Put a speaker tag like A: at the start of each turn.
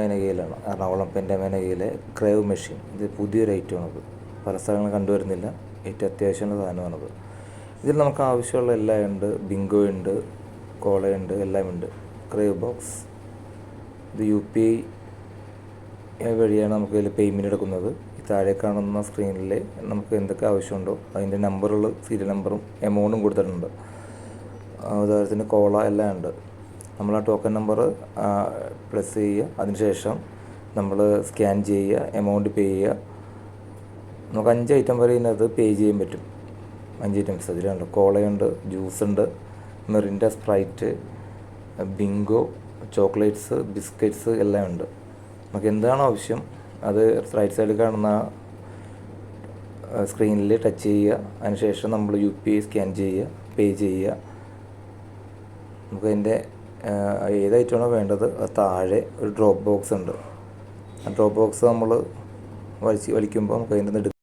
A: മേനകയിലാണ്, Ernakulam പെൻഡമേനകയിലെ crave machine. ഇത് പുതിയൊരു ഐറ്റമാണത്, പല സ്ഥലങ്ങളും കണ്ടുവരുന്നില്ല. ഏറ്റവും അത്യാവശ്യമുള്ള സാധനമാണത്. ഇതിൽ നമുക്ക് ആവശ്യമുള്ള എല്ലാം ഉണ്ട്. ബിങ്കോ ഉണ്ട്, കോളയുണ്ട്, എല്ലാം ഉണ്ട്. ക്രേവ് ബോക്സ് ഇത് UPI വഴിയാണ് നമുക്ക് ഇതിൽ പേയ്മെൻറ്റ് എടുക്കുന്നത്. ഈ താഴെ കാണുന്ന സ്ക്രീനിൽ നമുക്ക് എന്തൊക്കെ ആവശ്യമുണ്ടോ അതിൻ്റെ നമ്പറുകൾ, സീരിയൽ നമ്പറും എമൗണ്ടും കൊടുത്തിട്ടുണ്ട്. ഉദാഹരണത്തിന് കോള എല്ലാം ഉണ്ട്. നമ്മൾ ആ ടോക്കൺ നമ്പർ പ്ലസ് ചെയ്യുക, അതിനുശേഷം നമ്മൾ സ്കാൻ ചെയ്യുക, എമൗണ്ട് പേ ചെയ്യുക. നമുക്ക് 5 ഐറ്റം വരെ ഇതിനകത്ത് പേ ചെയ്യാൻ പറ്റും. 5 ഐറ്റംസ് അതിലുണ്ട്. കോളയുണ്ട്, ജ്യൂസുണ്ട്, Mirinda, Sprite, Bingo, chocolates, biscuits എല്ലാം ഉണ്ട്. നമുക്ക് എന്താണോ ആവശ്യം അത് റൈറ്റ് സൈഡിൽ കാണുന്ന സ്ക്രീനിൽ ടച്ച് ചെയ്യുക. അതിനുശേഷം നമ്മൾ UPI സ്കാൻ ചെയ്യുക, പേ ചെയ്യുക. നമുക്ക് അതിൻ്റെ ഏത് ഐറ്റമാണോ വേണ്ടത് അത് താഴെ ഒരു ഡ്രോപ്പ് ബോക്സ് ഉണ്ട്. ആ ഡ്രോപ്പ് ബോക്സ് നമ്മൾ വലിക്കുമ്പോൾ നമുക്ക് അതിൻ്റെ നിന്ന്